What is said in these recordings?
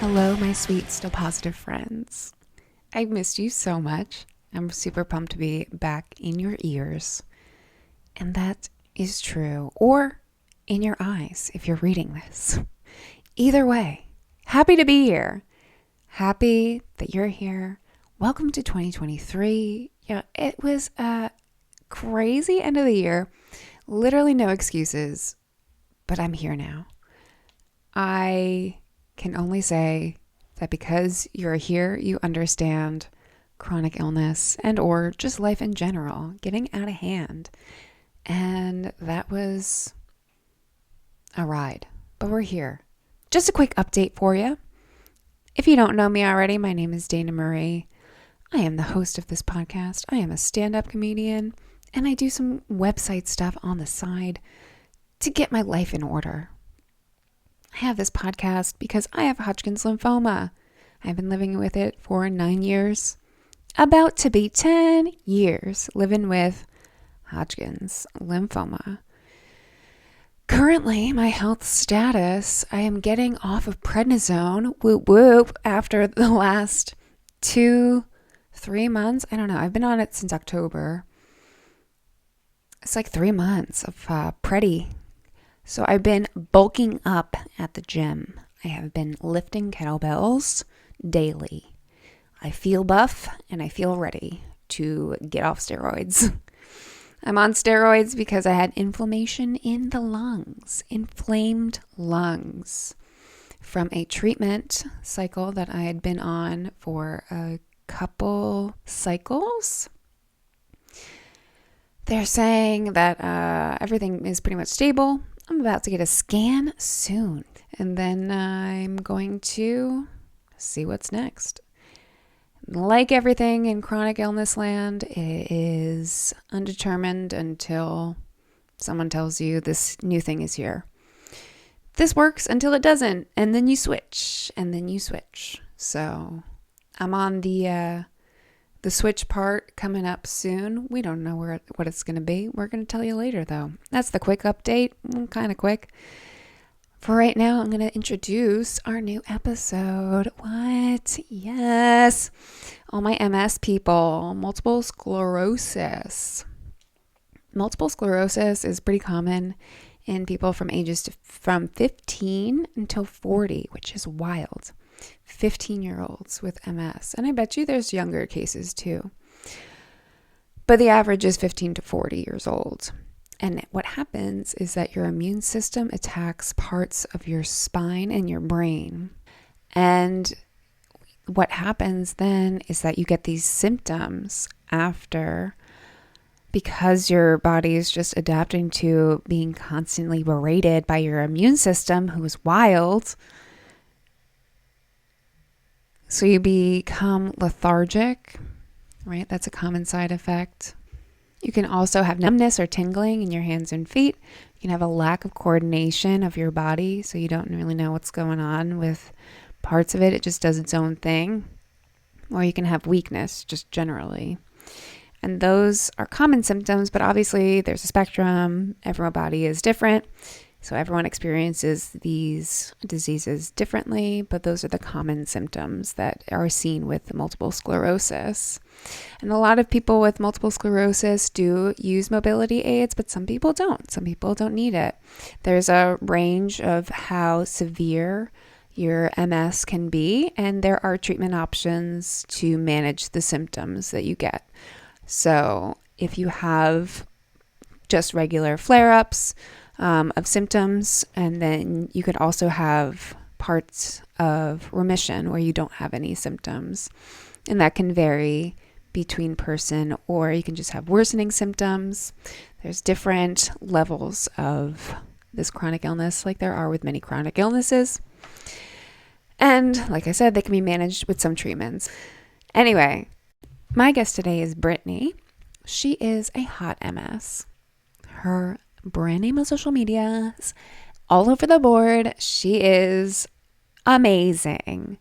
Hello, my sweet, still positive friends. I missed you so much. I'm super pumped to be back in your ears. And that is true. Or in your eyes if you're reading this. Either way, happy to be here. Happy that you're here. Welcome to 2023. Yeah, it was a crazy end of the year. Literally no excuses, but I'm here now. I can only say that because you're here, you understand chronic illness and or just life in general getting out of hand. And that was a ride, but we're here. Just a quick update for you. If you don't know me already, my name is Dayna Marie. I am the host of this podcast. I am a stand-up comedian, and I do some website stuff on the side to get my life in order. I have this podcast because I have Hodgkin's lymphoma. I've been living with it for 9 years. About to be 10 years living with Hodgkin's lymphoma. Currently, my health status, I am getting off of prednisone, whoop whoop, after the last 2-3 months. I don't know. I've been on it since October. It's like 3 months of Predi. So I've been bulking up at the gym. I have been lifting kettlebells daily. I feel buff and I feel ready to get off steroids. I'm on steroids because I had inflammation in the lungs, inflamed lungs from a treatment cycle that I had been on for a couple cycles. They're saying that everything is pretty much stable. I'm about to get a scan soon, and then I'm going to see what's next. Like everything in chronic illness land, it is undetermined until someone tells you this new thing is here. This works until it doesn't, and then you switch, and then you switch. So I'm on the switch part coming up soon. We don't know what it's going to be. We're going to tell you later, though. That's the quick update. Kind of quick. For right now, I'm going to introduce our new episode. What? Yes. All my MS people. Multiple sclerosis. Multiple sclerosis is pretty common in people from ages from 15 until 40, which is wild. 15-year-olds with MS. And I bet you there's younger cases too. But the average is 15 to 40 years old. And what happens is that your immune system attacks parts of your spine and your brain. And what happens then is that you get these symptoms after, because your body is just adapting to being constantly berated by your immune system, who is wild. So you become lethargic, right? That's a common side effect. You can also have numbness or tingling in your hands and feet. You can have a lack of coordination of your body, so you don't really know what's going on with parts of it. It just does its own thing. Or you can have weakness, just generally. And those are common symptoms, but obviously there's a spectrum. Everyone's body is different. So everyone experiences these diseases differently, but those are the common symptoms that are seen with multiple sclerosis. And a lot of people with multiple sclerosis do use mobility aids, but some people don't. Some people don't need it. There's a range of how severe your MS can be, and there are treatment options to manage the symptoms that you get. So if you have just regular flare-ups, of symptoms, and then you could also have parts of remission where you don't have any symptoms, and that can vary between person, or you can just have worsening symptoms. There's different levels of this chronic illness, like there are with many chronic illnesses, and like I said, they can be managed with some treatments. Anyway, my guest today is Brittany. She is ahotMS. Her brand name on social media, all over the board. She is amazing.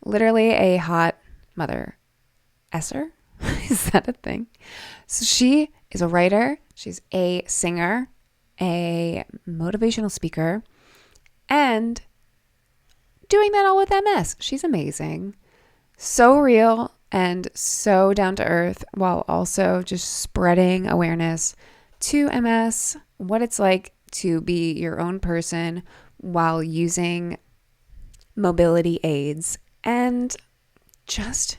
Literally a hot mother esser. Is that a thing? So she is a writer. She's a singer, a motivational speaker, and doing that all with MS. She's amazing. So real and so down to earth, while also just spreading awareness to MS, what it's like to be your own person while using mobility aids and just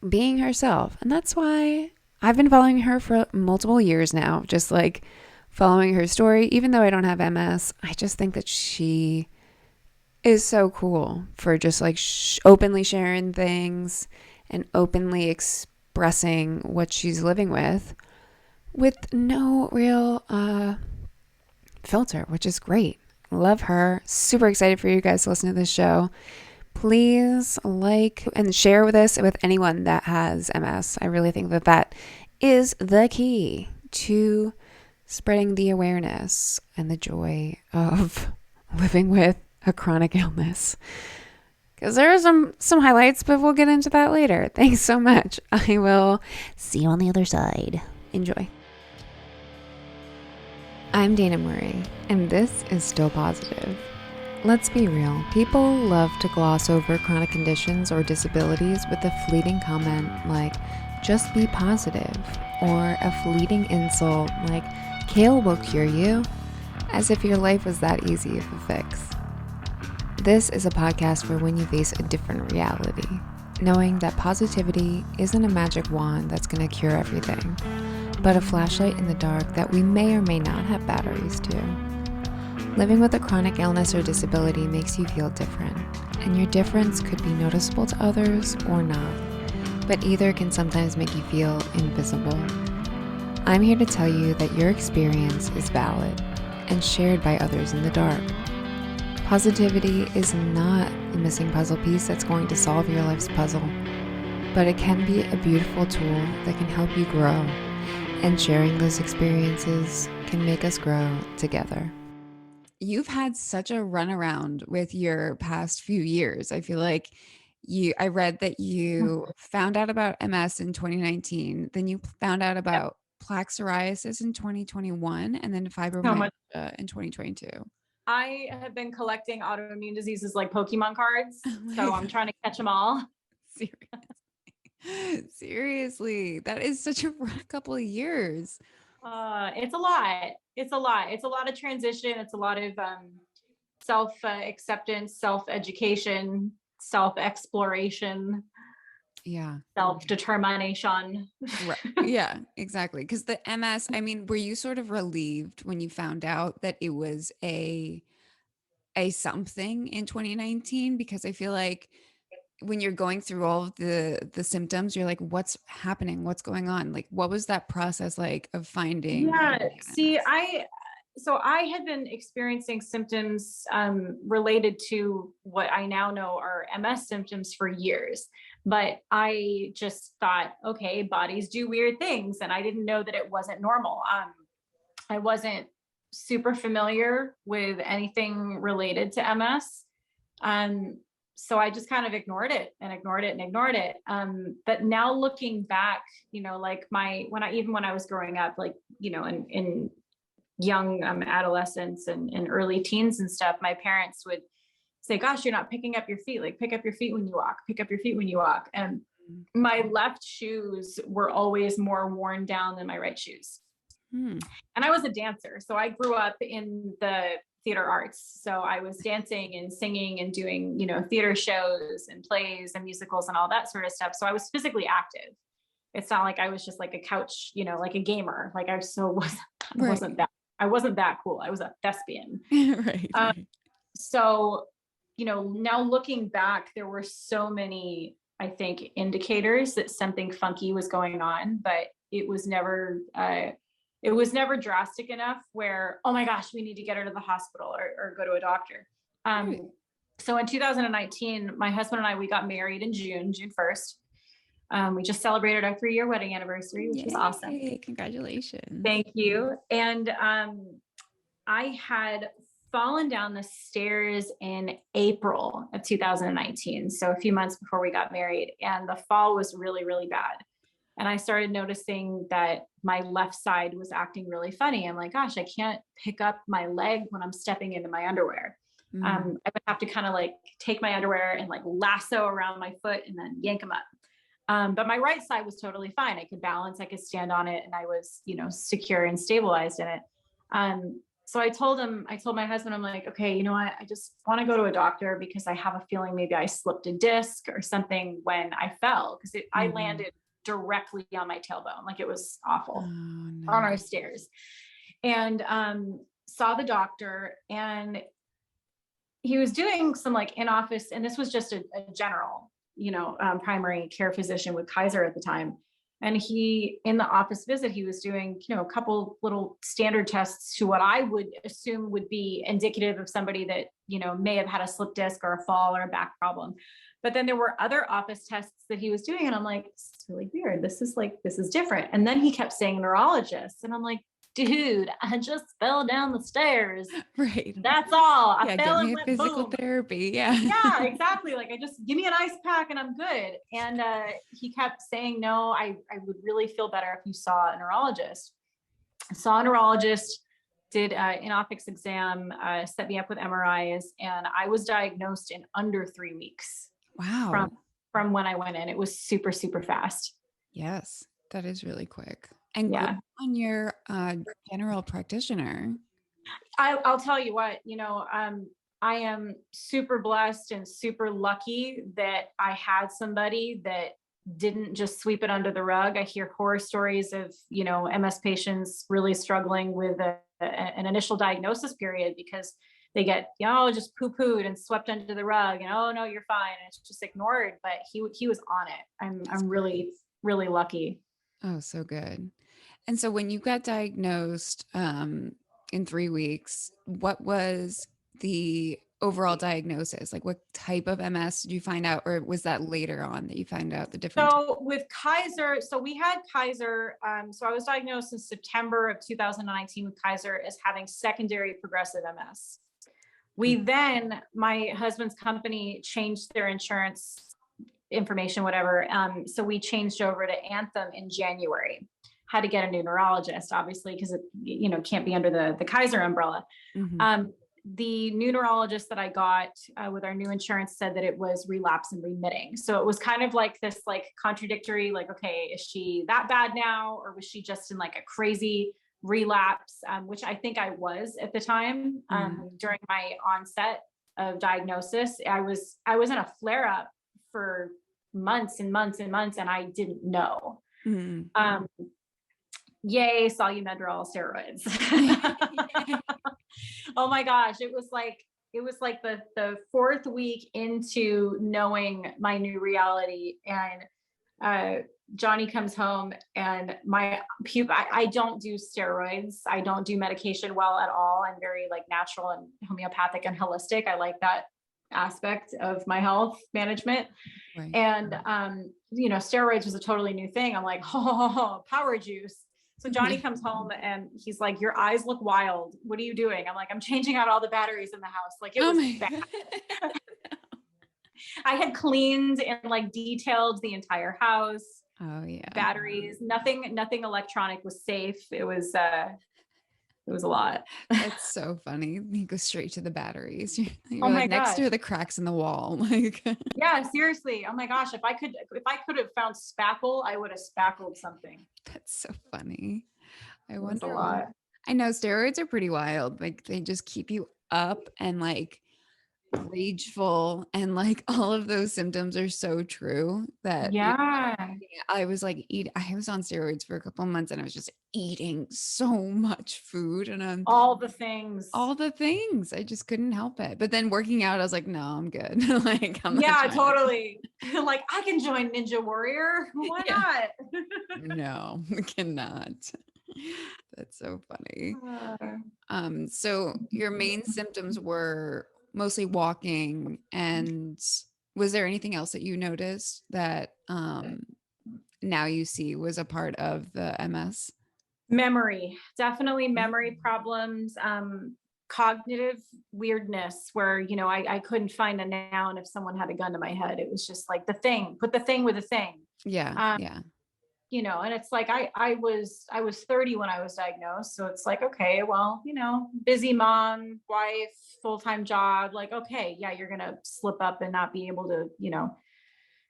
being herself. And that's why I've been following her for multiple years now, just like following her story. Even though I don't have MS, I just think that she is so cool for just like openly sharing things and openly expressing what she's living with no real filter, which is great. Love her. Super excited for you guys to listen to this show. Please like and share with this with anyone that has MS. I really think that that is the key to spreading the awareness and the joy of living with a chronic illness. Because there are some highlights, but we'll get into that later. Thanks so much. I will see you on the other side. Enjoy. I'm Dayna Murray, and this is Still Positive. Let's be real. People love to gloss over chronic conditions or disabilities with a fleeting comment like, just be positive, or a fleeting insult like, kale will cure you, as if your life was that easy of a fix. This is a podcast for when you face a different reality, knowing that positivity isn't a magic wand that's going to cure everything, but a flashlight in the dark that we may or may not have batteries to. Living with a chronic illness or disability makes you feel different, and your difference could be noticeable to others or not, but either can sometimes make you feel invisible. I'm here to tell you that your experience is valid and shared by others in the dark. Positivity is not the missing puzzle piece that's going to solve your life's puzzle, but it can be a beautiful tool that can help you grow, and sharing those experiences can make us grow together. You've had such a runaround with your past few years. I feel like I read that you found out about MS in 2019, then you found out about plaque psoriasis in 2021, and then fibromyalgia in 2022. I have been collecting autoimmune diseases like Pokemon cards, so I'm trying to catch them all. Seriously, that is such a rough couple of years. It's a lot. It's a lot. It's a lot of transition. It's a lot of self-acceptance, self-education, self-exploration. Yeah. Self-determination. Right. Yeah, exactly. Because the MS, I mean, were you sort of relieved when you found out that it was a something in 2019? Because I feel like when you're going through all of the symptoms, you're like, what's happening? What's going on? Like, what was that process like of finding? Yeah. See, I had been experiencing symptoms related to what I now know are MS symptoms for years, but I just thought, okay, bodies do weird things. And I didn't know that it wasn't normal. I wasn't super familiar with anything related to MS. So I just kind of ignored it and ignored it and ignored it. But now looking back, like when I was growing up, like, in young adolescents and early teens and stuff, my parents would say, gosh, you're not picking up your feet, like pick up your feet when you walk, pick up your feet when you walk. And my left shoes were always more worn down than my right shoes. And I was a dancer. So I grew up in the theater arts. So I was dancing and singing and doing, theater shows and plays and musicals and all that sort of stuff. So I was physically active. It's not like I was just like a couch, like a gamer. Like I wasn't that cool. I was a thespian. Right. So, now looking back, there were so many, I think, indicators that something funky was going on, but it was never drastic enough where, oh my gosh, we need to get her to the hospital or go to a doctor. Right. So in 2019, my husband and I, we got married in June 1st. We just celebrated our 3-year wedding anniversary, which was awesome. Congratulations. Thank you. And I had fallen down the stairs in April of 2019. So a few months before we got married, and the fall was really, really bad. And I started noticing that my left side was acting really funny. I'm like, gosh, I can't pick up my leg when I'm stepping into my underwear. I would have to kind of like take my underwear and like lasso around my foot and then yank them up. But my right side was totally fine. I could balance, I could stand on it, and I was, secure and stabilized in it. So I told my husband, I'm like, okay, you know what? I just want to go to a doctor because I have a feeling maybe I slipped a disc or something when I fell, because I landed directly on my tailbone. Like, it was awful on our stairs. And saw the doctor, and he was doing some like in-office, and this was just a general, primary care physician with Kaiser at the time. And in the office visit, he was doing, a couple little standard tests to what I would assume would be indicative of somebody that, may have had a slip disc or a fall or a back problem. But then there were other office tests that he was doing. And I'm like, it's really weird. This is different. And then he kept saying neurologist. And I'm like, dude, I just fell down the stairs. Right. That's all. I fell and give me went physical boom. therapy. Yeah. Yeah, exactly. Like, I just give me an ice pack and I'm good. And he kept saying, no, I would really feel better if you saw a neurologist. I saw a neurologist, did an optics exam, set me up with MRIs, and I was diagnosed in under 3 weeks. Wow. From when I went in. It was super, super fast. Yes, that is really quick. And yeah, good on your general practitioner. I'll tell you what, I am super blessed and super lucky that I had somebody that didn't just sweep it under the rug. I hear horror stories of, MS patients really struggling with an initial diagnosis period because they get, just poo-pooed and swept under the rug, and, oh no, you're fine, and it's just ignored. But he was on it. I'm really, really lucky. Oh, so good. And so when you got diagnosed in 3 weeks, what was the overall diagnosis? Like, what type of MS did you find out, or was that later on that you found out the difference? So with Kaiser, we had Kaiser. So I was diagnosed in September of 2019 with Kaiser as having secondary progressive MS. Then my husband's company changed their insurance information, whatever. So we changed over to Anthem in January. Had to get a new neurologist, obviously, because it, can't be under the Kaiser umbrella. The new neurologist that I got with our new insurance said that it was relapse and remitting. So it was kind of like this, like, contradictory, like, okay, is she that bad now? Or was she just in like a crazy relapse, which I think I was at the time. During my onset of diagnosis, I was in a flare up for months and months and months, and I didn't know. Yay, Solumedrol steroids. Oh my gosh, it was like the 4th week into knowing my new reality, and Johnny comes home, and I don't do steroids. I don't do medication well at all. I'm very like natural and homeopathic and holistic. I like that aspect of my health management. Right. And, steroids was a totally new thing. I'm like, oh, power juice. So Johnny comes home and he's like, your eyes look wild. What are you doing? I'm like, I'm changing out all the batteries in the house. Like, it was bad. I had cleaned and like detailed the entire house. Oh yeah. Batteries, nothing electronic was safe. It was a lot. That's so funny. You go straight to the batteries. You're oh like my next gosh. to the cracks in the wall. Like, yeah, seriously. Oh my gosh. If I could have found spackle, I would have spackled something. That's so funny. I wonder. A lot. I know steroids are pretty wild. Like, they just keep you up and like rageful, and like all of those symptoms are so true that I was like I was on steroids for a couple of months, and I was just eating so much food, and all the things I just couldn't help it. But then working out, I was like, no, I'm good. Like, I'm not totally like, I can join Ninja Warrior. Why not? No, I cannot. That's so funny. So your main symptoms were mostly walking, and was there anything else that you noticed that now you see was a part of the MS? Memory, definitely memory problems, cognitive weirdness, where, I couldn't find a noun if someone had a gun to my head. It was just like put the thing with the thing. Yeah. and it's like, I was 30 when I was diagnosed. So it's like, okay, well, busy mom, wife, full-time job, like, okay, yeah, you're going to slip up and not be able to,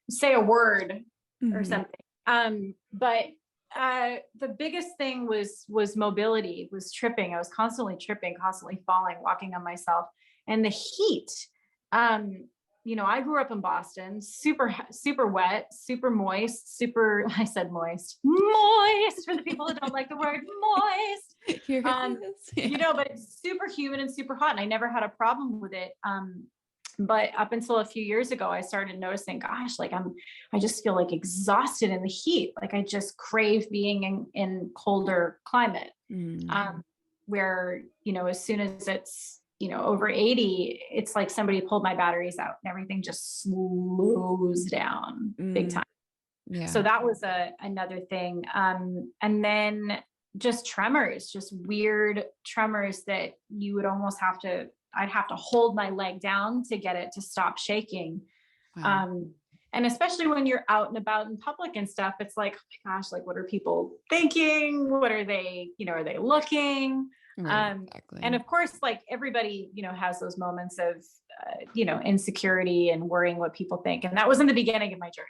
say a word or something. But the biggest thing was mobility, was tripping. I was constantly tripping, constantly falling, walking on myself, and the heat. I grew up in Boston, super, super wet, super moist, I said moist for the people that don't like the word moist. Here it is. Yeah. But it's super humid and super hot, and I never had a problem with it. But up until a few years ago, I started noticing, gosh, like I just feel like exhausted in the heat. Like I just crave being in colder climate, where, as soon as it's, over 80, it's like somebody pulled my batteries out and everything just slows down big time. Yeah. So that was another thing. And then just tremors, just weird tremors that you would almost I'd have to hold my leg down to get it to stop shaking. Wow. And especially when you're out and about in public and stuff, it's like, oh my gosh, like, what are people thinking? What are they, are they looking? Right, exactly. And of course, like everybody, has those moments of, insecurity and worrying what people think. And that was in the beginning of my journey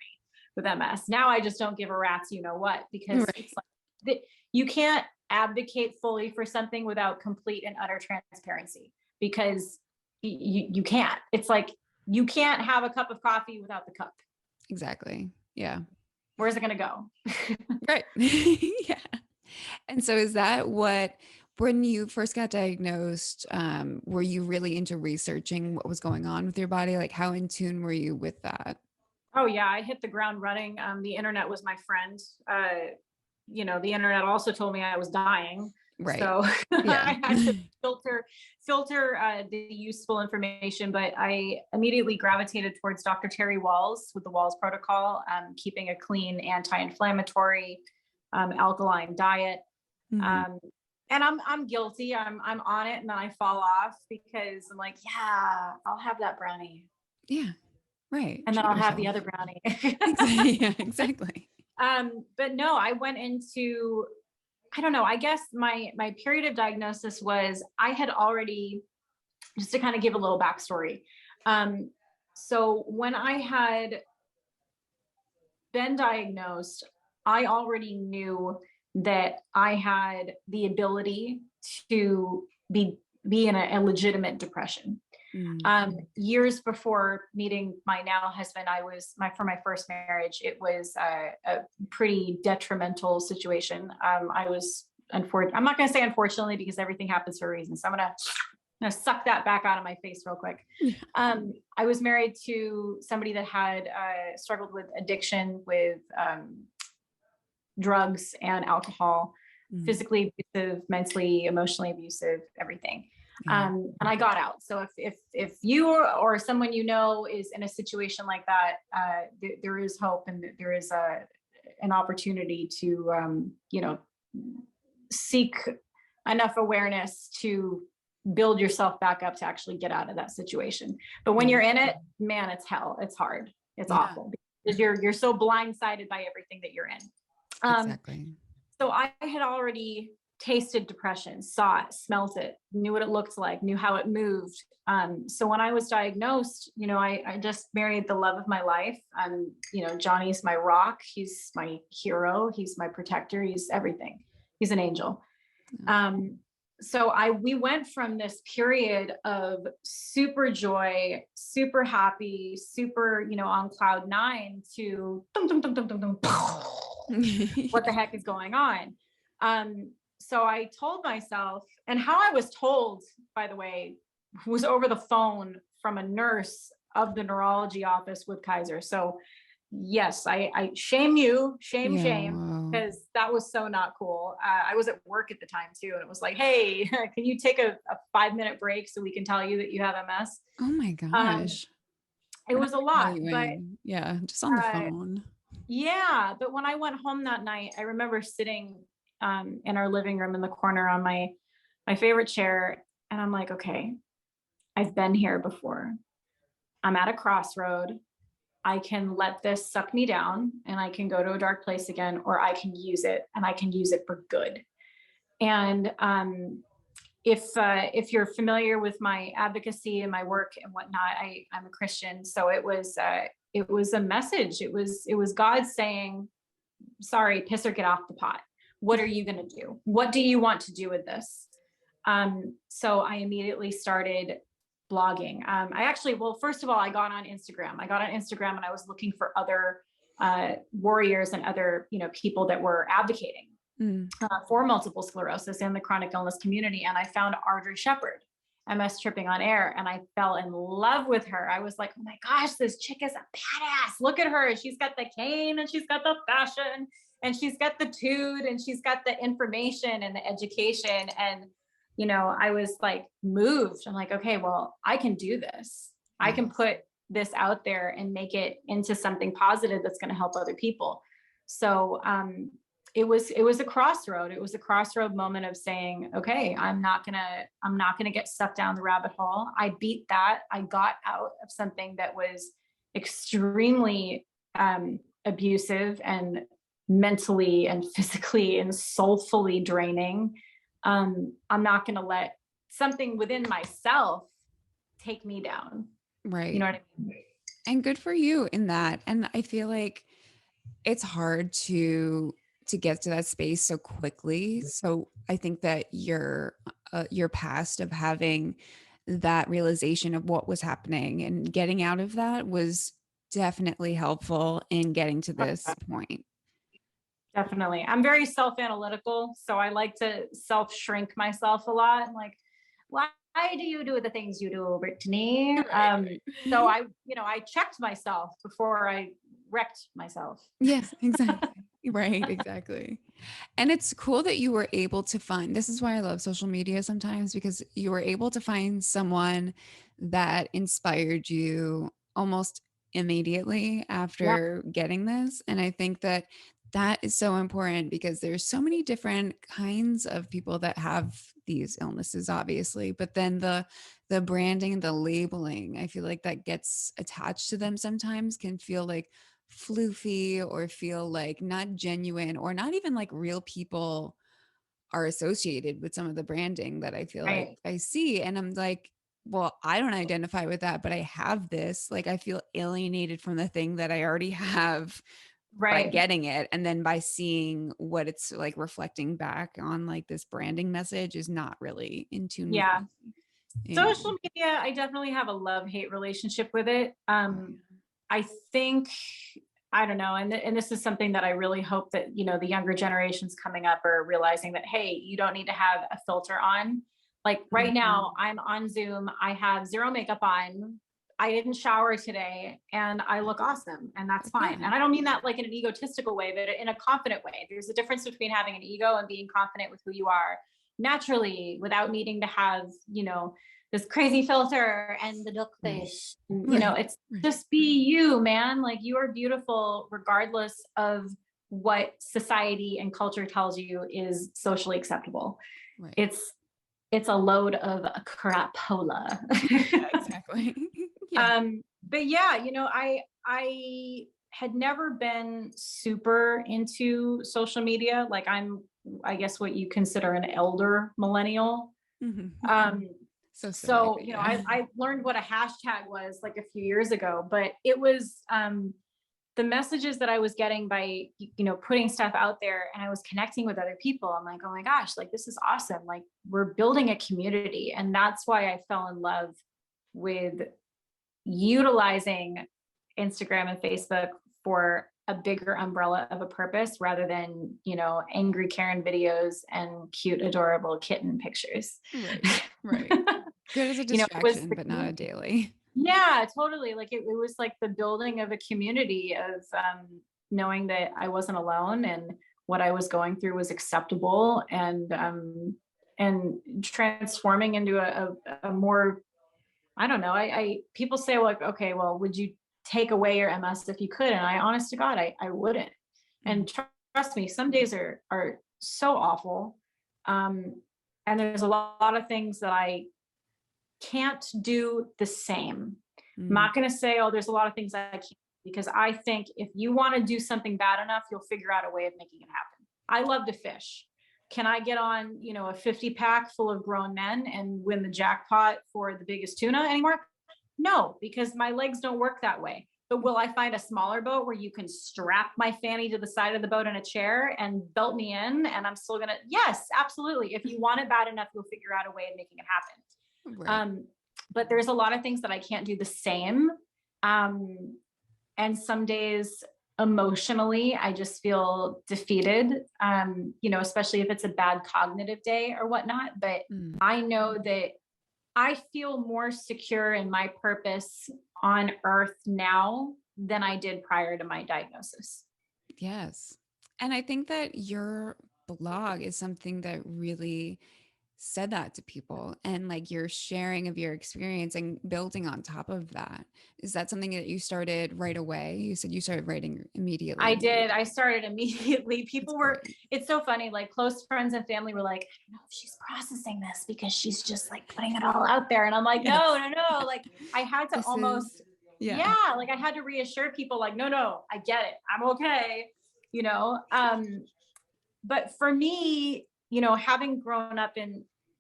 with MS. Now I just don't give a rat's, what, because it's like, you can't advocate fully for something without complete and utter transparency, because you can't. It's like, you can't have a cup of coffee without the cup. Exactly. Yeah. Where's it going to go? Right. Yeah. And so is that when you first got diagnosed, were you really into researching what was going on with your body? Like how in tune were you with that? Oh yeah, I hit the ground running. The internet was my friend. The internet also told me I was dying. Right. So Yeah. I had to filter the useful information, but I immediately gravitated towards Dr. Terry Walls with the Walls protocol, keeping a clean, anti-inflammatory, alkaline diet. And I'm guilty. I'm on it, and then I fall off because I'm like, yeah, I'll have that brownie. Yeah. Right. And then Treat I'll have yourself. the other brownie. Yeah, exactly. But no, I went into, I don't know, I guess my period of diagnosis was, I had already, just to kind of give a little backstory. So when I had been diagnosed, I already knew that I had the ability to be in a legitimate depression. Years before meeting my now husband, for my first marriage, it was a pretty detrimental situation. I'm not going to say unfortunately, because everything happens for a reason. So I'm going to suck that back out of my face real quick. I was married to somebody that had struggled with addiction, with drugs and alcohol, physically abusive, mentally, emotionally abusive, everything. And I got out. So if you or someone is in a situation like that, there is hope, and there is an opportunity to seek enough awareness to build yourself back up to actually get out of that situation. But when you're in it, man, it's hell. It's hard. It's awful, because you're so blindsided by everything that you're in. Exactly. So I had already tasted depression, saw it, smelt it, knew what it looked like, knew how it moved. So when I was diagnosed, I just married the love of my life. Johnny's my rock. He's my hero. He's my protector. He's everything. He's an angel. So we went from this period of super joy, super happy, super, on cloud nine to dum, dum, dum, dum, dum, dum, what the heck is going on? So I told myself, and how I was told, by the way, was over the phone from a nurse of the neurology office with Kaiser. So yes, I shame, because that was so not cool. I was at work at the time too, and it was like, hey, can you take a 5-minute break so we can tell you that you have MS? Oh my gosh. It was a lot, but just on the phone. Yeah. But when I went home that night, I remember sitting in our living room in the corner on my favorite chair. And I'm like, okay, I've been here before. I'm at a crossroad. I can let this suck me down and I can go to a dark place again, or I can use it and I can use it for good. And if you're familiar with my advocacy and my work and whatnot, I'm a Christian. So it was a message. It was God saying, sorry, piss or get off the pot. What are you going to do? What do you want to do with this? So I immediately started blogging. First of all, I got on Instagram. And I was looking for other warriors and other, people that were advocating for multiple sclerosis in the chronic illness community. And I found Audrey Shepherd, MS Tripping on Air, and I fell in love with her. I was like, oh my gosh, this chick is a badass. Look at her. She's got the cane and she's got the fashion and she's got the toot and she's got the information and the education. And I was like moved. I'm like, okay, well, I can do this. I can put this out there and make it into something positive that's going to help other people. So it was a crossroad. It was a crossroad moment of saying, okay, I'm not gonna get sucked down the rabbit hole. I beat that. I got out of something that was extremely abusive and mentally and physically and soulfully draining. I'm not going to let something within myself take me down. Right. You know what I mean? And good for you in that. And I feel like it's hard to get to that space so quickly. So I think that your past of having that realization of what was happening and getting out of that was definitely helpful in getting to this point. Definitely. I'm very self-analytical. So I like to self-shrink myself a lot. I'm like, why do you do the things you do, Brittany? So I checked myself before I wrecked myself. Yes, exactly. Right, exactly. And it's cool that you were able to find, this is why I love social media sometimes, because you were able to find someone that inspired you almost immediately after getting this. And I think that that is so important because there's so many different kinds of people that have these illnesses, obviously, but then the branding, the labeling, I feel like that gets attached to them sometimes can feel like floofy or feel like not genuine or not even like real people are associated with some of the branding that I feel like I see. And I'm like, well, I don't identify with that, but I have this. Like, I feel alienated from the thing that I already have by getting it. And then by seeing what it's like reflecting back on like this branding message is not really in tune. Yeah. With, social media, I definitely have a love-hate relationship with it. I think, I don't know. And this is something that I really hope that, the younger generations coming up are realizing that, hey, you don't need to have a filter on. Like right now I'm on Zoom. I have zero makeup on. I didn't shower today and I look awesome and that's fine. And I don't mean that like in an egotistical way, but in a confident way. There's a difference between having an ego and being confident with who you are naturally without needing to have, this crazy filter and the duck face. It's just be you, man. Like you are beautiful regardless of what society and culture tells you is socially acceptable. Right. It's a load of crapola. Yeah, exactly. Yeah. But yeah, I had never been super into social media. Like I'm, I guess what you consider an elder millennial. So I learned what a hashtag was like a few years ago, but it was the messages that I was getting by, putting stuff out there and I was connecting with other people. I'm like, oh my gosh, like this is awesome. Like we're building a community. And that's why I fell in love with utilizing Instagram and Facebook for a bigger umbrella of a purpose rather than, angry Karen videos and cute, adorable kitten pictures. Right. Good as a distraction, but not a daily. Yeah, totally. Like it was like the building of a community of knowing that I wasn't alone and what I was going through was acceptable and transforming into a more, I don't know. People say like, okay, well, would you take away your MS if you could? And I, honest to God, I wouldn't. And trust me, some days are so awful. And there's a lot of things that I can't do the same. I'm not going to say, oh, there's a lot of things I can't because I think if you want to do something bad enough, you'll figure out a way of making it happen. I love to fish. Can I get on, a 50 pack full of grown men and win the jackpot for the biggest tuna anymore? No, because my legs don't work that way. But will I find a smaller boat where you can strap my fanny to the side of the boat in a chair and belt me in and I'm still going to? Yes, absolutely. If you want it bad enough, you'll figure out a way of making it happen. Right. But there's a lot of things that I can't do the same. And some days emotionally, I just feel defeated, especially if it's a bad cognitive day or whatnot. But I know that I feel more secure in my purpose on earth now than I did prior to my diagnosis. Yes. And I think that your blog is something that really said that to people, and like your sharing of your experience and building on top of that. Is that something that you started right away? You said you started writing immediately. I did. I started immediately. It's so funny. Like close friends and family were like, I don't know if she's processing this because she's just like putting it all out there. And I'm like, no. Like I had to like I had to reassure people like, no, I get it. I'm okay. But for me, having grown up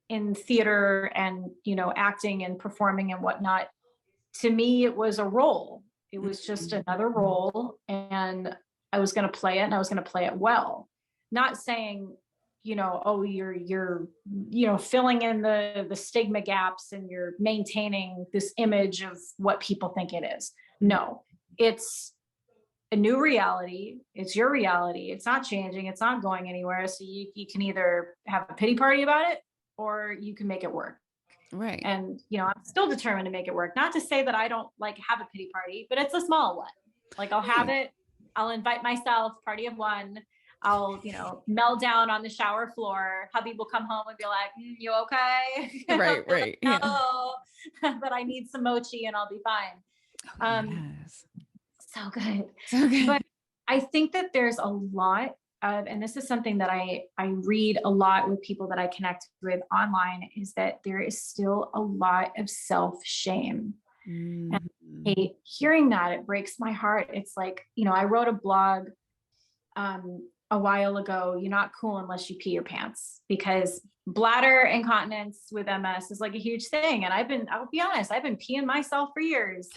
in theater and, acting and performing and whatnot, to me, it was a role. It was just another role, and I was going to play it, and I was going to play it well. Not saying, oh, you're filling in the stigma gaps and you're maintaining this image of what people think it is. No, it's a new reality. It's your reality. It's not changing. It's not going anywhere. So you can either have a pity party about it or you can make it work. Right. And, I'm still determined to make it work. Not to say that I don't like have a pity party, but it's a small one. Like I'll have it. I'll invite myself, party of one. I'll, melt down on the shower floor. Hubby will come home and be like, you okay? Right. No, but I need some mochi and I'll be fine. Yes. So good. But I think that there's a lot of, and this is something that I read a lot with people that I connect with online, is that there is still a lot of self-shame. And I hate hearing that. It breaks my heart. It's like, I wrote a blog a while ago, you're not cool unless you pee your pants, because bladder incontinence with MS is like a huge thing. And I'll be honest, I've been peeing myself for years.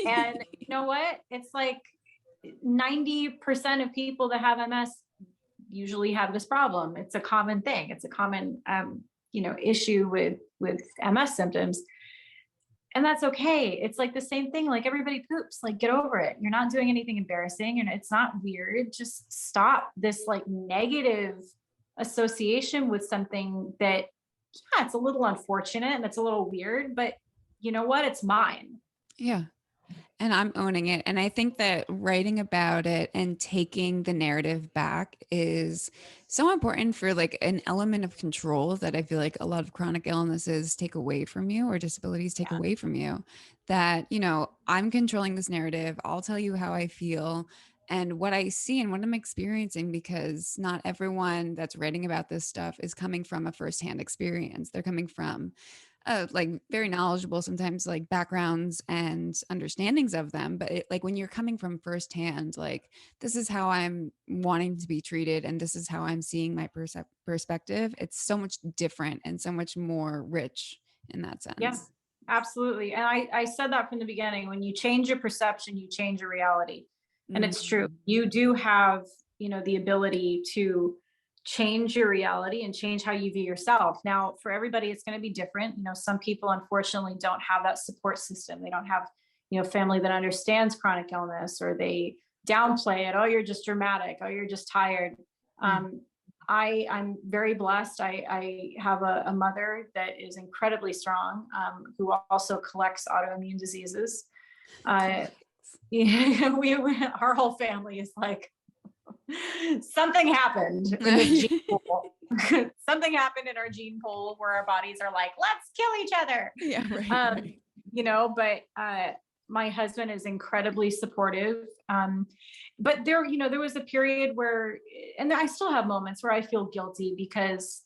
And you know what? It's like 90% of people that have MS usually have this problem. It's a common thing. It's a common, issue with MS symptoms. And that's okay. It's like the same thing. Like everybody poops, like get over it. You're not doing anything embarrassing and it's not weird. Just stop this like negative association with something that, it's a little unfortunate and it's a little weird, but you know what? It's mine. Yeah. And I'm owning it. And I think that writing about it and taking the narrative back is so important for like an element of control that I feel like a lot of chronic illnesses take away from you, or disabilities take away from you. That, I'm controlling this narrative. I'll tell you how I feel and what I see and what I'm experiencing, because not everyone that's writing about this stuff is coming from a firsthand experience. They're coming from like very knowledgeable, sometimes like backgrounds and understandings of them. But like when you're coming from firsthand, like this is how I'm wanting to be treated and this is how I'm seeing my perspective. It's so much different and so much more rich in that sense. Yeah, absolutely. And I said that from the beginning, when you change your perception, you change your reality. And it's true. You do have, the ability to change your reality and change how you view yourself. Now, for everybody, it's going to be different. Some people unfortunately don't have that support system. They don't have, family that understands chronic illness, or they downplay it. Oh, you're just dramatic. Oh, you're just tired. I'm very blessed. I have a mother that is incredibly strong, who also collects autoimmune diseases. Our whole family is like, something happened in this gene pool. Something happened in our gene pool where our bodies are like, let's kill each other. Yeah, right. But my husband is incredibly supportive. But there was a period where, and I still have moments where I feel guilty because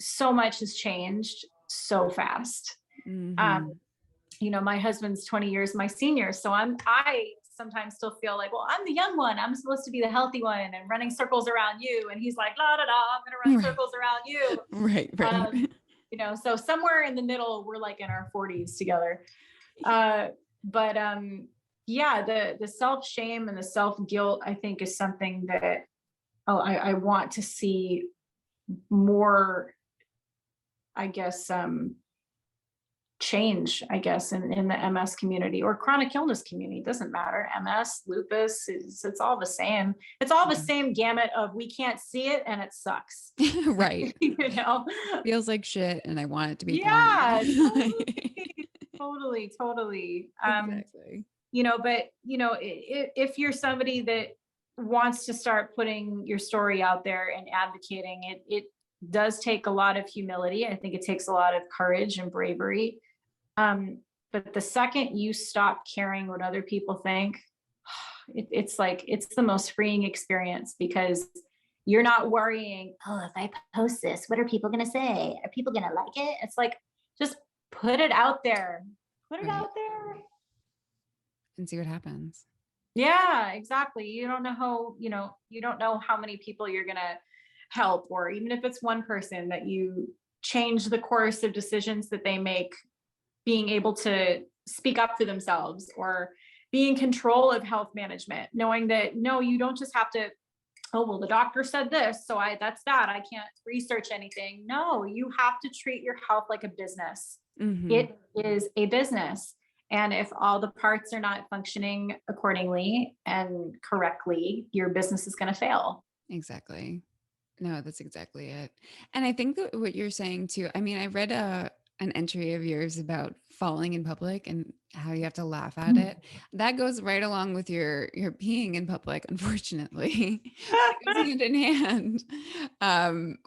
so much has changed so fast. My husband's 20 years my senior. So I sometimes still feel like, well, I'm the young one. I'm supposed to be the healthy one and running circles around you. And he's like, la da da, I'm going to run Right. circles around you. Right. So somewhere in the middle, we're like in our 40s together. But yeah, the self-shame and the self-guilt, I think, is something that I want to see more, I guess, change, I guess, in the MS community or chronic illness community. It doesn't matter. MS, lupus, it's all the same. It's all the same gamut of we can't see it and it sucks. Right. Feels like shit and I want it to be gone. Totally. Exactly. But if you're somebody that wants to start putting your story out there and advocating, it does take a lot of humility. I think it takes a lot of courage and bravery. But the second you stop caring what other people think, it's the most freeing experience, because you're not worrying, oh, if I post this, what are people going to say? Are people going to like it? It's like, just put it out there. Put it out there. And see what happens. Yeah, exactly. You don't know how many people you're going to help, or even if it's one person that you change the course of decisions that they make, being able to speak up for themselves or be in control of health management, knowing that, no, you don't just have to, oh, well, the doctor said this, so that's that. I can't research anything. No, you have to treat your health like a business. Mm-hmm. It is a business. And if all the parts are not functioning accordingly and correctly, your business is going to fail. Exactly. No, that's exactly it. And I think that what you're saying too, I mean, I read an entry of yours about falling in public and how you have to laugh at it. That goes right along with your peeing in public, unfortunately. It goes hand in hand.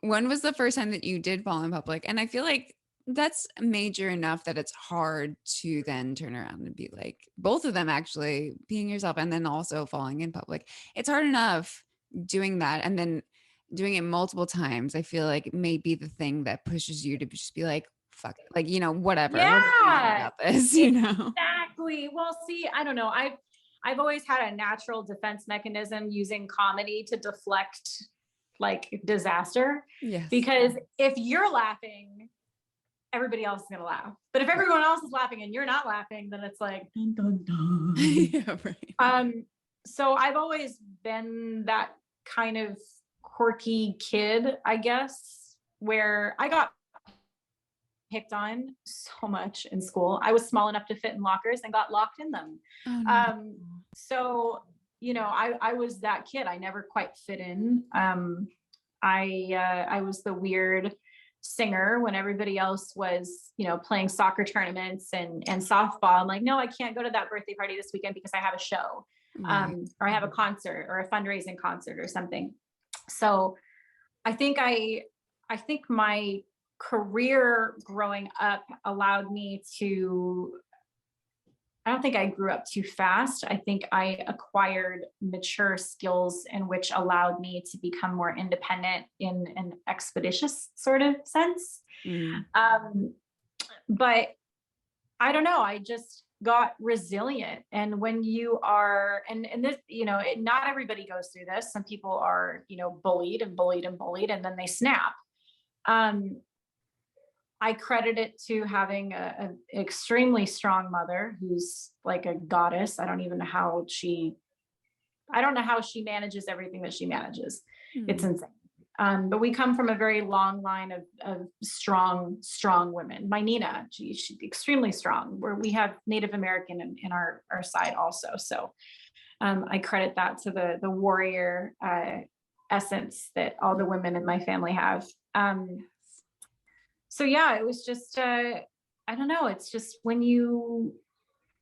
When was the first time that you did fall in public? And I feel like that's major enough that it's hard to then turn around and be like, both of them actually, peeing yourself and then also falling in public. It's hard enough doing that, and then doing it multiple times, I feel like may be the thing that pushes you to just be like, fuck, like, whatever. Yeah, about this, Exactly. Well, see, I don't know. I've always had a natural defense mechanism using comedy to deflect like disaster. Yes. Because if you're laughing, everybody else is going to laugh. But if everyone else is laughing and you're not laughing, then it's like, dun, dun, dun. Yeah, right. So I've always been that kind of quirky kid, I guess, where I got picked on so much in school. I was small enough to fit in lockers and got locked in them. Oh, no. So, I was that kid. I never quite fit in. I was the weird singer when everybody else was, playing soccer tournaments and softball. I'm like, no, I can't go to that birthday party this weekend because I have a show, or I have a concert or a fundraising concert or something. So I think my career growing up allowed me to, I don't think I grew up too fast. I think I acquired mature skills in which allowed me to become more independent in an expeditious sort of sense. But I don't know, I just got resilient. And when you are, and this, not everybody goes through this. Some people are, bullied and bullied and bullied, and then they snap. I credit it to having an extremely strong mother who's like a goddess. I don't know how she manages everything that she manages. It's insane. But we come from a very long line of strong women. My Nina, she's extremely strong, where we have Native American in our side also. So I credit that to the warrior essence that all the women in my family have. So yeah, it was just, I don't know. It's just when you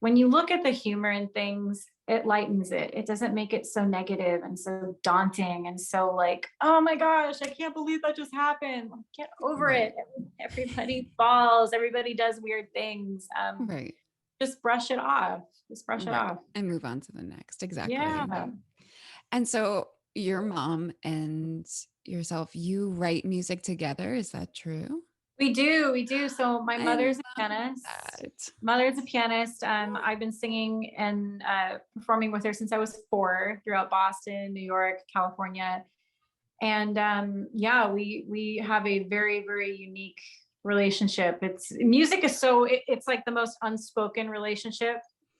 look at the humor in things, it lightens it. It doesn't make it so negative and so daunting and so like, oh my gosh, I can't believe that just happened. Get over it. Everybody falls. Everybody does weird things. Right. Just brush it off. It off. And move on to the next. Exactly. Yeah. And so your mom and yourself, you write music together. Is that true? We do, we do. So my I mother's a love pianist. that. Mother's a pianist. I've been singing and performing with her since I was 4 throughout Boston, New York, California. And yeah, we have a very, very unique relationship. It's music is so it's like the most unspoken relationship.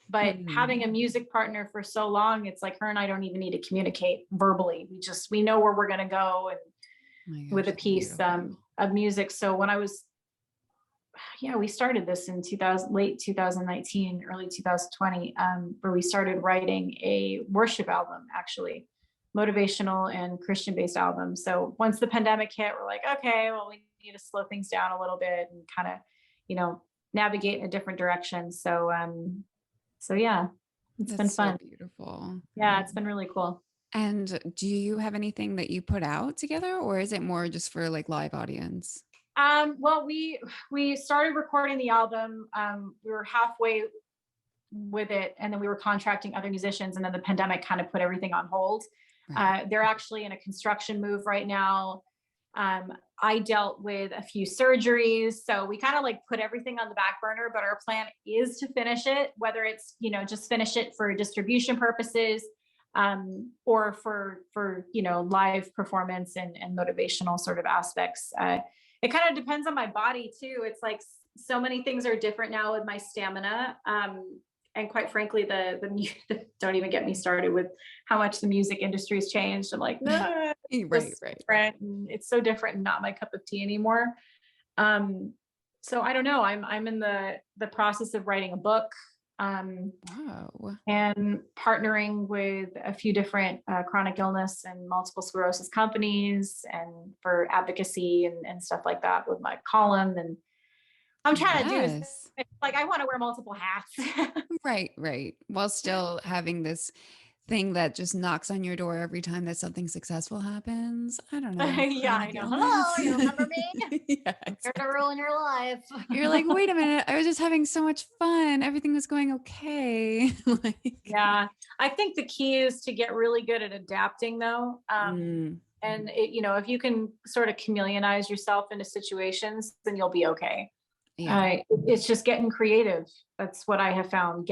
But Hmm. having a music partner for so long, it's like her and I don't even need to communicate verbally. We know where we're gonna go and Oh my with gosh, a that's piece beautiful. of music. So when I was yeah, we started this in 2000, late 2019, early 2020, where we started writing a worship album, actually, motivational and Christian based album. So once the pandemic hit, we're like, okay, well, we need to slow things down a little bit and kind of, you know, navigate in a different direction. So, so yeah, it's been That's so fun. beautiful. Yeah, it's been really cool. And do you have anything that you put out together, or is it more just for like live audience? Well, we started recording the album. We were halfway with it, and then we were contracting other musicians, and then the pandemic kind of put everything on hold. Right. They're actually in a construction move right now. I dealt with a few surgeries, so we kind of like put everything on the back burner, but our plan is to finish it, whether it's, you know, just finish it for distribution purposes, or for you know, live performance and motivational sort of aspects. It kind of depends on my body too. It's like so many things are different now with my stamina. And quite frankly, don't even get me started with how much the music industry has changed. I'm like, no, Right, just right. different. And it's so different and not my cup of tea anymore. Um, so I don't know. I'm in the process of writing a book. Wow. And partnering with a few different chronic illness and multiple sclerosis companies and for advocacy and stuff like that with my column. And I'm trying to do is Yes. like, I want to wear multiple hats. Right, right. While still having this thing that just knocks on your door every time that something successful happens. I don't know. Yeah, I Chronic know. illness. Hello, you remember me? Yeah, I'm here to exactly. ruin your life. You're like, wait a minute. I was just having so much fun. Everything was going okay. Like, Yeah, I think the key is to get really good at adapting, though. mm, And it, you know, if you can sort of chameleonize yourself into situations, then you'll be okay. yeah. It's just getting creative. That's what I have found.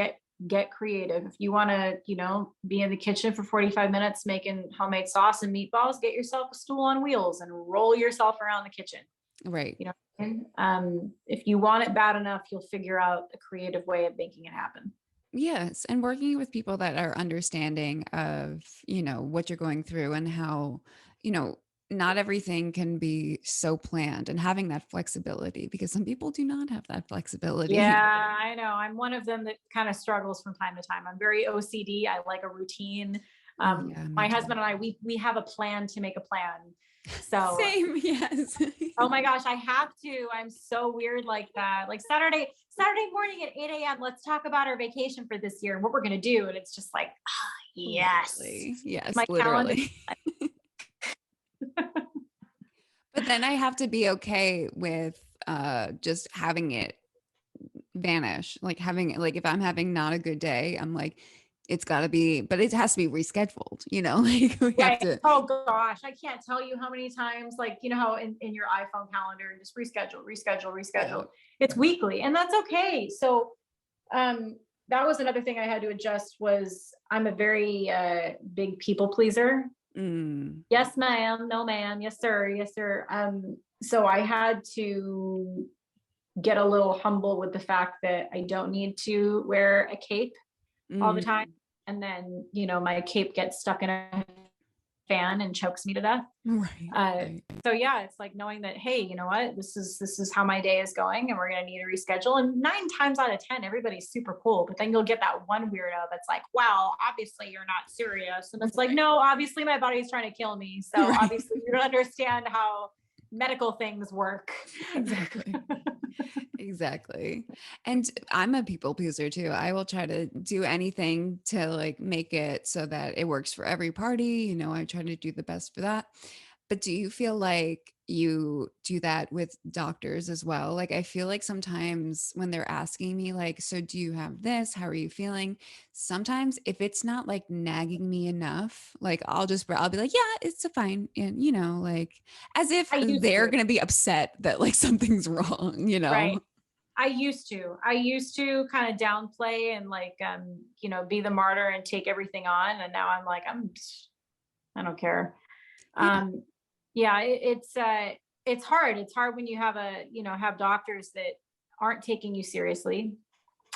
Get creative. If you want to, you know, be in the kitchen for 45 minutes making homemade sauce and meatballs, get yourself a stool on wheels and roll yourself around the kitchen. Right. You know what I mean? If you want it bad enough, you'll figure out a creative way of making it happen. Yes. And working with people that are understanding of, what you're going through and how, you know, not everything can be so planned and having that flexibility because some people do not have that flexibility. Yeah, I know. I'm one of them that kind of struggles from time to time. I'm very OCD. I like a routine. Yeah, me My too. husband and I, we have a plan to make a plan. So, Same. Yes. oh my gosh, I have to. I'm so weird like that. Like Saturday morning at 8 a.m. Let's talk about our vacation for this year and what we're gonna do. And it's just like, ah, yes. Literally. Yes, My calendar. literally. But then I have to be okay with just having it vanish. Like having it, like if I'm having not a good day, I'm like, it's gotta be, but it has to be rescheduled, like we have Right. to. Oh gosh, I can't tell you how many times, like, you know, how in your iPhone calendar, just reschedule. Oh, It's weekly, and that's okay. So, that was another thing I had to adjust was I'm a very big people pleaser. mm, Yes, ma'am. No, ma'am. Yes, sir. Yes, sir. So I had to get a little humble with the fact that I don't need to wear a cape all the time. mm, And then, you know, my cape gets stuck in a fan and chokes me to death. right, Uh, right. so yeah, it's like knowing that, hey, you know what, this is how my day is going, and we're gonna need to reschedule. And 9 times out of 10, everybody's super cool. But then you'll get that one weirdo that's like, "Wow, obviously you're not serious," and it's like, Right. no, obviously my body's trying to kill me. So Right. obviously you don't understand how medical things work. Exactly. Exactly. And I'm a people pleaser too. I will try to do anything to like make it so that it works for every party. I try to do the best for that. But do you feel like you do that with doctors as well? Like, I feel like sometimes when they're asking me, like, so do you have this? How are you feeling? Sometimes if it's not like nagging me enough, like I'll be like, yeah, it's fine. And, like as if I used they're to, going to be upset that like something's wrong, right? I used to kind of downplay and like, be the martyr and take everything on. And now I'm like, I don't care. Yeah. Um, yeah, it's hard. It's hard when you have doctors that aren't taking you seriously.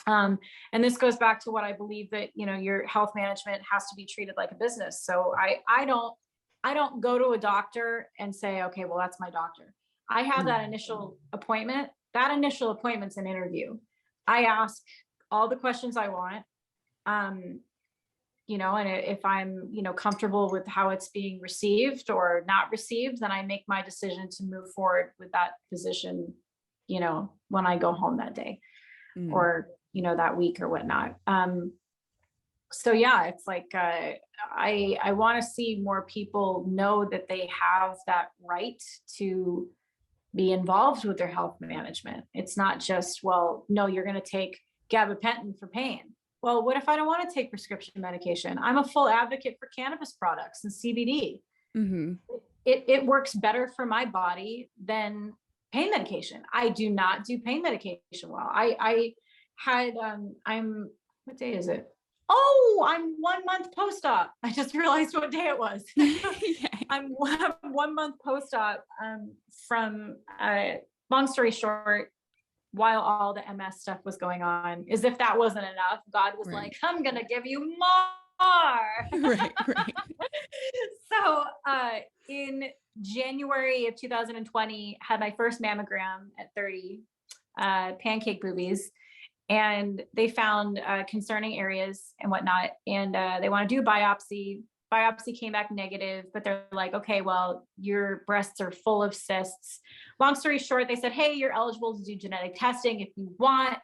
And this goes back to what I believe, that, your health management has to be treated like a business. So I don't go to a doctor and say, okay, well, that's my doctor. I have that initial appointment. That initial appointment's an interview. I ask all the questions I want. Um, and if I'm, comfortable with how it's being received or not received, then I make my decision to move forward with that physician, when I go home that day Mm. or, that week or whatnot. So yeah, it's like, I want to see more people know that they have that right to be involved with their health management. It's not just, well, no, you're going to take gabapentin for pain. Well, what if I don't want to take prescription medication? I'm a full advocate for cannabis products and CBD. Mm-hmm. It works better for my body than pain medication. I do not do pain medication well. I had, I'm, what day is it? Oh, I'm 1 month post-op. I just realized what day it was. I'm 1 month post-op, from, long story short, while all the MS stuff was going on, as if that wasn't enough, God was Right. like, I'm going to give you more. Right. Right. So, in January of 2020, had my first mammogram at 30, pancake boobies, and they found concerning areas and whatnot. And they want to do a biopsy. Biopsy came back negative, but they're like, okay, well, your breasts are full of cysts. Long story short, they said, hey, you're eligible to do genetic testing if you want,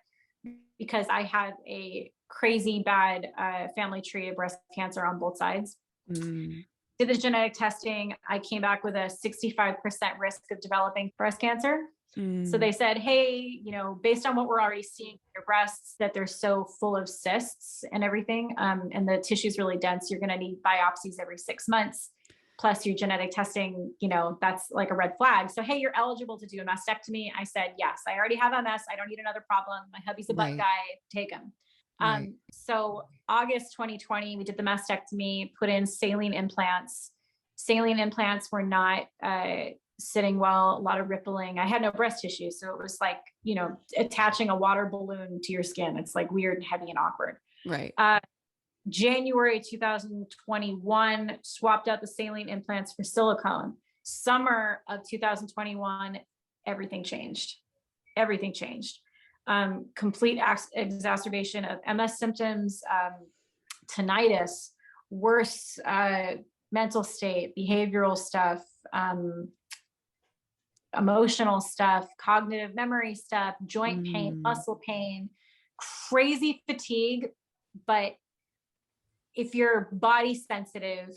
because I had a crazy bad family tree of breast cancer on both sides. Mm. Did the genetic testing. I came back with a 65% risk of developing breast cancer. So they said, hey, based on what we're already seeing in your breasts, that they're so full of cysts and everything, and the tissue's really dense, you're going to need biopsies every 6 months. Plus your genetic testing, that's like a red flag. So, hey, you're eligible to do a mastectomy. I said, yes, I already have MS. I don't need another problem. My hubby's a butt Right. guy. Take him. Right. So August 2020, we did the mastectomy, put in saline implants. Saline implants were not, sitting well, a lot of rippling. I had no breast tissue. So it was like, attaching a water balloon to your skin. It's like weird and heavy and awkward. Right. January 2021, swapped out the saline implants for silicone. Summer of 2021, everything changed. Everything changed. Complete exacerbation of MS symptoms, tinnitus, worse mental state, behavioral stuff, emotional stuff, cognitive memory stuff, joint pain, muscle pain, crazy fatigue. But if you're body sensitive,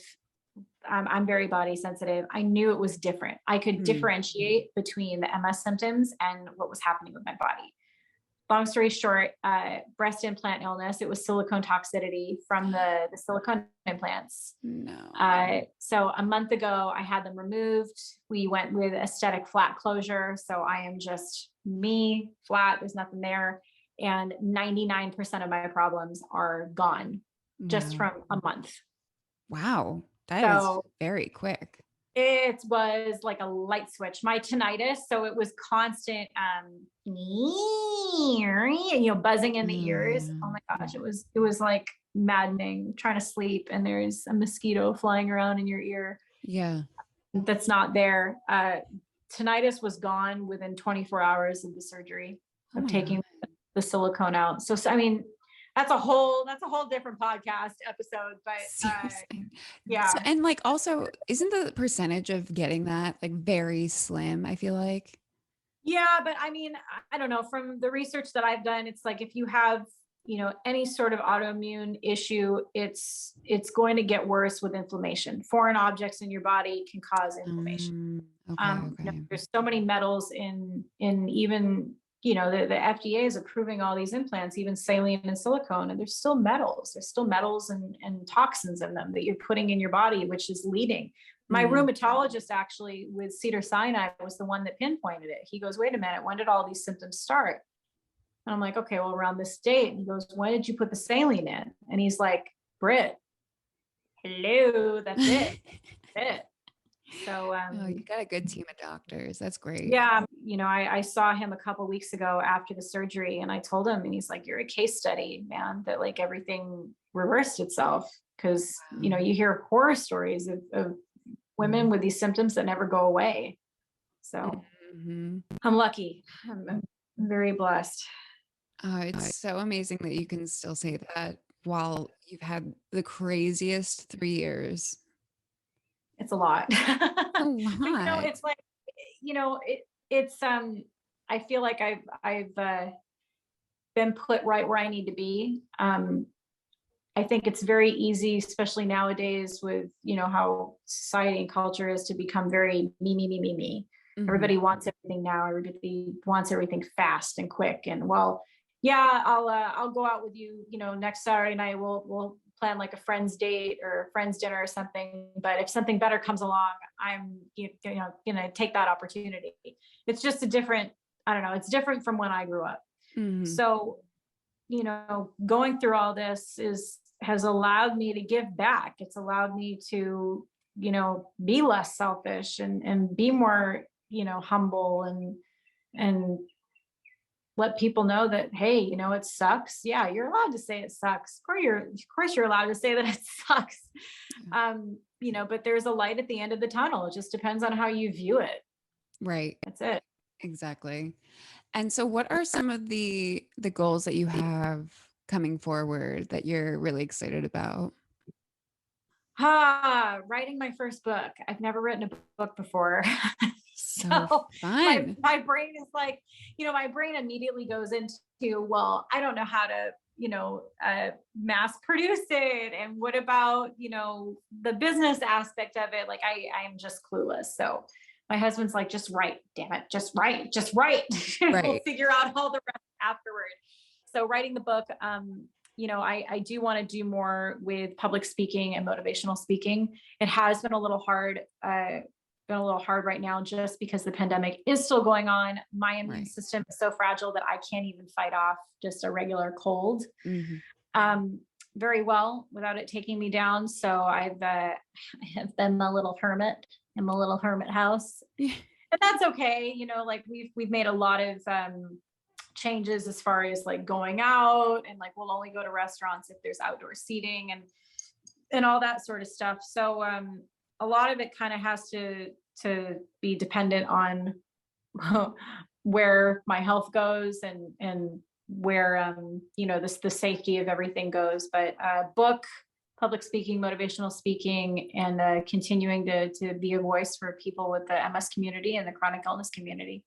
I'm very body sensitive. I knew it was different. I could differentiate between the MS symptoms and what was happening with my body. Long story short, breast implant illness. It was silicone toxicity from the silicone implants. No. So a month ago, I had them removed. We went with aesthetic flat closure. So I am just me, flat. There's nothing there. And 99% of my problems are gone just from a month. Wow. That is very quick. It was like a light switch. My tinnitus, so it was constant, buzzing in the ears. Oh my gosh, it was like maddening, trying to sleep and there's a mosquito flying around in your ear. Yeah. That's not there. Tinnitus was gone within 24 hours of the surgery of taking the silicone out. So I mean, that's a whole different podcast episode, but yeah. So, and like also, isn't the percentage of getting that like very slim? I feel like. Yeah, but I mean, I don't know, from the research that I've done, it's like if you have, any sort of autoimmune issue, it's going to get worse with inflammation. Foreign objects in your body can cause inflammation. Okay. There's so many metals in even, the FDA is approving all these implants, even saline and silicone, and there's still metals. There's still metals and toxins in them that you're putting in your body, which is leading. My rheumatologist actually with Cedars-Sinai was the one that pinpointed it. He goes, wait a minute, when did all these symptoms start? And I'm like, okay, well, around this date. And he goes, when did you put the saline in? And he's like, Britt, hello, that's it. That's it. So you got a good team of doctors. That's great. Yeah. I saw him a couple of weeks ago after the surgery, and I told him, and he's like, you're a case study, man, that like everything reversed itself. Cause you hear horror stories of women with these symptoms that never go away. So I'm lucky. I'm very blessed. It's so amazing that you can still say that while you've had the craziest 3 years. It's a lot. A lot. It's like, it's I feel like I've been put right where I need to be. I think it's very easy, especially nowadays with, how society and culture is, to become very me. Everybody wants everything now. Everybody wants everything fast and quick. And well, yeah, I'll go out with you, next Saturday night. We'll plan like a friend's date or a friend's dinner or something. But if something better comes along, I'm, gonna take that opportunity. It's just it's different from when I grew up. So, going through all this has allowed me to give back. It's allowed me to, be less selfish and be more, humble and let people know that, hey, it sucks. Yeah, you're allowed to say it sucks. Of course you're allowed to say that it sucks. But there's a light at the end of the tunnel. It just depends on how you view it. Right. That's it. Exactly. And so what are some of the goals that you have coming forward that you're really excited about? Writing my first book. I've never written a book before. So fun. My brain is like, my brain immediately goes into, well, I don't know how to, mass produce it. And what about, the business aspect of it? Like I'm just clueless. So my husband's like, just write, damn it. Just write. Right. We'll figure out all the rest afterward. So writing the book, I do want to do more with public speaking and motivational speaking. It has been a little hard, right now, just because the pandemic is still going on. My immune system is so fragile that I can't even fight off just a regular cold very well without it taking me down. So I have been my little hermit in my little hermit house, and that's okay. Like we've made a lot of changes as far as like going out, and like we'll only go to restaurants if there's outdoor seating and all that sort of stuff. So a lot of it kind of has to be dependent on where my health goes and where the safety of everything goes. But book, public speaking, motivational speaking, and continuing to be a voice for people with the MS community and the chronic illness community.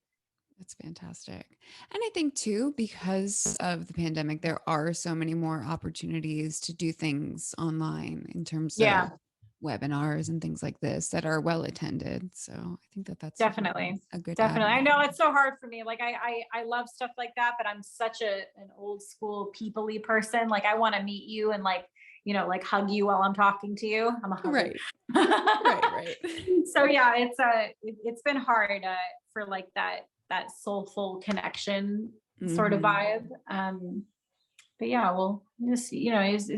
That's fantastic. And I think too, because of the pandemic, there are so many more opportunities to do things online in terms of webinars and things like this that are well attended. So I think that's definitely a good definitely avenue. I know it's so hard for me. Like I love stuff like that, but I'm such an old school people-y person. Like I want to meet you and like hug you while I'm talking to you. I'm a hugger. Right. So yeah, it's been hard for like that soulful connection sort of vibe. But yeah, well, it's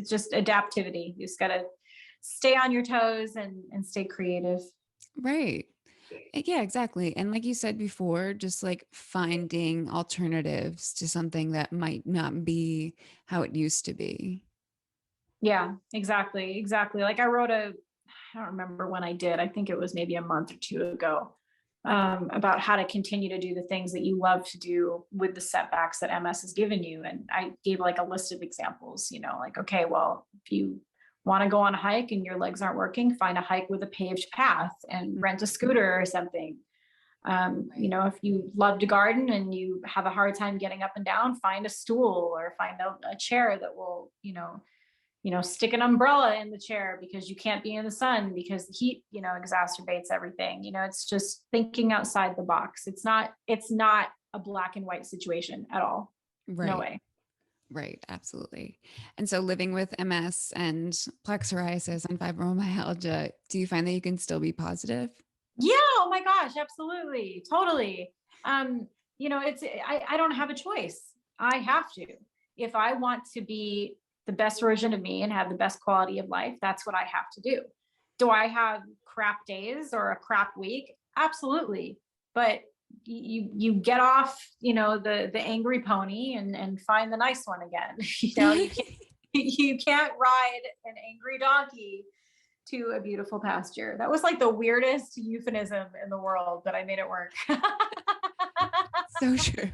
just adaptivity. You just gotta stay on your toes and stay creative. Right. Yeah, exactly. And like you said before, just like finding alternatives to something that might not be how it used to be. Yeah, exactly. Like I don't remember when I did. I think it was maybe a month or two ago, about how to continue to do the things that you love to do with the setbacks that MS has given you. And I gave like a list of examples, like, okay, well, if you want to go on a hike and your legs aren't working, find a hike with a paved path and rent a scooter or something. You know, if you love to garden and you have a hard time getting up and down, find a stool or find a chair that will, stick an umbrella in the chair because you can't be in the sun because the heat, exacerbates everything. It's just thinking outside the box. It's not a black and white situation at all. Right. No way. Right. Absolutely. And so living with MS and plaque psoriasis and fibromyalgia, do you find that you can still be positive? Yeah. Oh my gosh. Absolutely. Totally. I don't have a choice. I have to. If I want to be the best version of me and have the best quality of life, that's what I have to do. Do I have crap days or a crap week? Absolutely. But you get off, the angry pony and find the nice one again. You can't ride an angry donkey to a beautiful pasture. That was like the weirdest euphemism in the world, but I made it work. So true.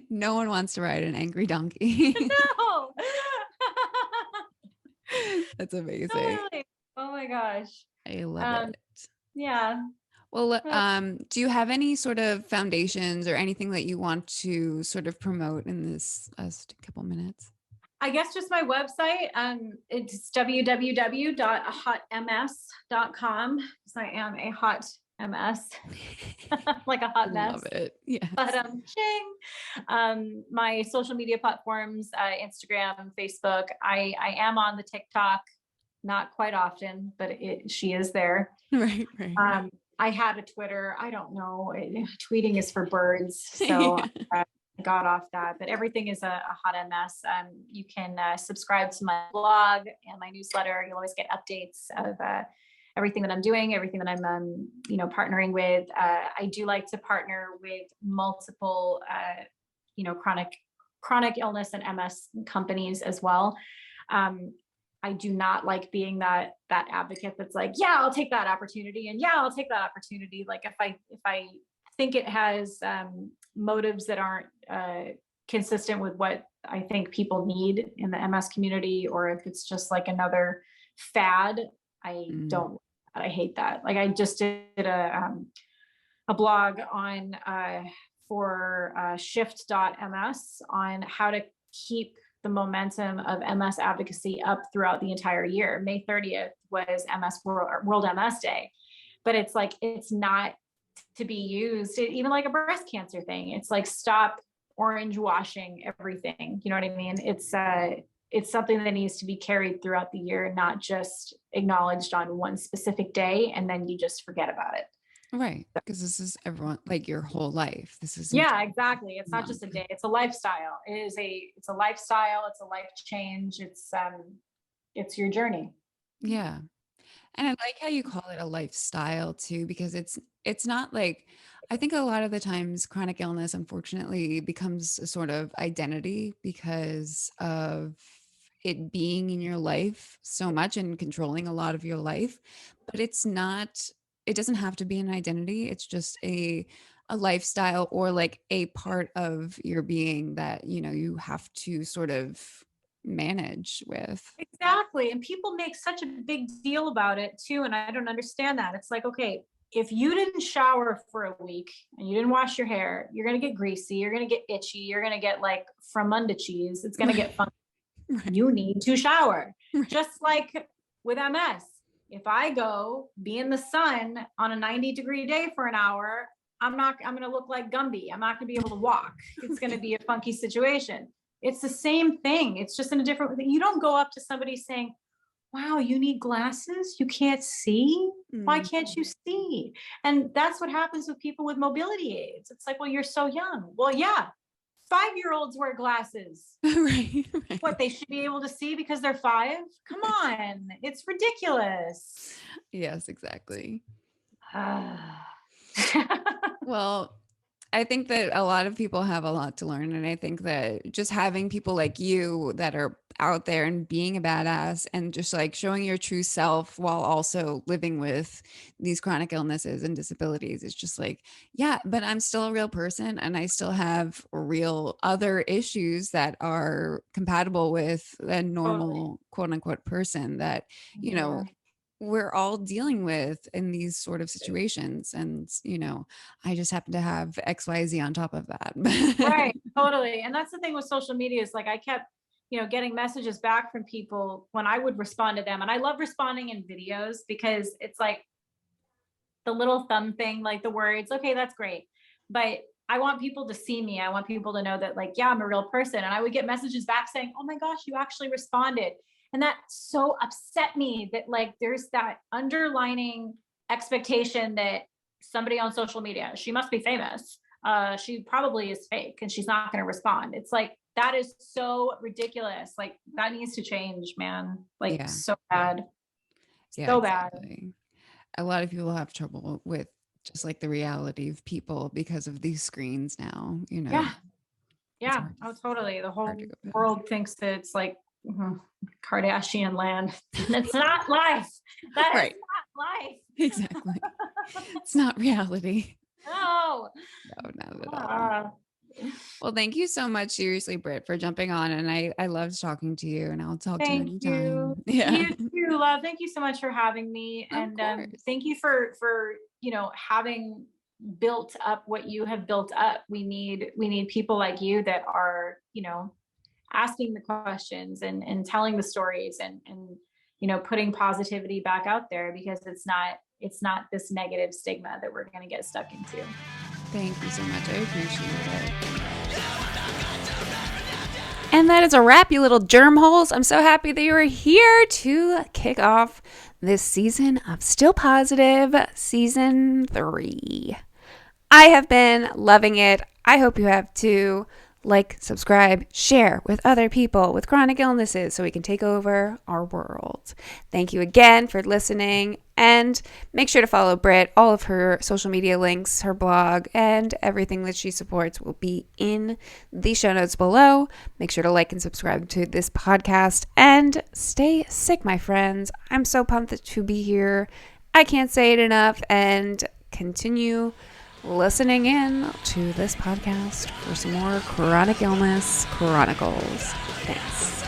No one wants to ride an angry donkey. No. That's amazing. Totally. Oh my gosh. I love it. Yeah. Well, do you have any sort of foundations or anything that you want to sort of promote in this last couple minutes? I guess just my website. It's www.ahotMS.com because I am a hot MS, like a hot mess. Love it. Yeah. But my social media platforms, Instagram, Facebook. I am on the TikTok, not quite often, but she is there. Right. I had a Twitter. I don't know. Tweeting is for birds, so. Yeah. I got off that, but everything is a hot MS. You can subscribe to my blog and my newsletter. You'll always get updates of everything that I'm doing, everything that I'm, partnering with. I do like to partner with multiple, chronic illness and MS companies as well. I do not like being that advocate that's like, yeah, I'll take that opportunity, and yeah, I'll take that opportunity. Like if I think it has motives that aren't consistent with what I think people need in the MS community, or if it's just like another fad, I hate that. Like I just did a blog on for shift.ms on how to keep the momentum of MS advocacy up throughout the entire year. May 30th was World MS Day, but it's like, it's not to be used, even like a breast cancer thing. It's like, stop orange washing everything. You know what I mean? It's something that needs to be carried throughout the year, not just acknowledged on one specific day and then you just forget about it. Right. Because this is everyone, like your whole life. This is. Yeah, exactly. It's not just a day. It's a lifestyle. It's a lifestyle. It's a life change. It's your journey. Yeah. And I like how you call it a lifestyle too, because it's not like, I think a lot of the times chronic illness, unfortunately, becomes a sort of identity because of it being in your life so much and controlling a lot of your life. But it's not, it doesn't have to be an identity. It's just a lifestyle or like a part of your being that, you have to sort of manage with. Exactly. And people make such a big deal about it too. And I don't understand that. It's like, okay, if you didn't shower for a week and you didn't wash your hair, you're going to get greasy. You're going to get itchy. You're going to get like fromunda cheese. It's going to get funky. Right. You need to shower. Right. Just like with MS. If I go be in the sun on a 90-degree day for an hour, I'm going to look like Gumby. I'm not going to be able to walk. It's going to be a funky situation. It's the same thing. It's just in a different way. You don't go up to somebody saying, wow, you need glasses? You can't see? Why can't you see? And that's what happens with people with mobility aids. It's like, well, you're so young. Well, yeah, 5-year-olds wear glasses. Right. What, they should be able to see because they're 5? Come on. It's ridiculous. Yes, exactly. Well, I think that a lot of people have a lot to learn. And I think that just having people like you that are out there and being a badass and just like showing your true self while also living with these chronic illnesses and disabilities is just like, yeah, but I'm still a real person and I still have real other issues that are compatible with a normal quote unquote person that, we're all dealing with in these sort of situations. And, I just happen to have XYZ on top of that. Right. Totally. And that's the thing with social media is like, I kept, getting messages back from people when I would respond to them. And I love responding in videos because it's like the little thumb thing, like the words, okay, that's great. But I want people to see me. I want people to know that, like, yeah, I'm a real person. And I would get messages back saying, oh my gosh, you actually responded. And that so upset me that, like, there's that underlining expectation that somebody on social media, she must be famous. She probably is fake and she's not going to respond. It's like, that is so ridiculous. Like, that needs to change, man. Like, Yeah. so bad. Yeah, So bad. exactly. A lot of people have trouble with just like the reality of people because of these screens now, Yeah. It's Yeah. hard Oh, totally. The whole hard to go past. world thinks that it's like Kardashian land. It's not life. That Right. is not life. Exactly. It's not reality. No. No, not at all. Uh, Well, thank you so much, seriously, Britt, for jumping on. And I loved talking to you, and I'll talk to you Thank you. anytime. Yeah. You too, love. Thank you so much for having me. Of And course. thank you for having built up what you have built up. We need people like you that are, asking the questions and telling the stories and putting positivity back out there, because it's not this negative stigma that we're going to get stuck into. Thank you so much. I appreciate it. And that is a wrap, you little germ holes. I'm so happy that you are here to kick off this season of Still Positive, season 3. I have been loving it. I hope you have too. Like, subscribe, share with other people with chronic illnesses so we can take over our world. Thank you again for listening, and make sure to follow Britt. All of her social media links, her blog, and everything that she supports will be in the show notes below. Make sure to like and subscribe to this podcast, and stay sick, my friends. I'm so pumped to be here. I can't say it enough, and continue listening in to this podcast for some more chronic illness chronicles. Thanks.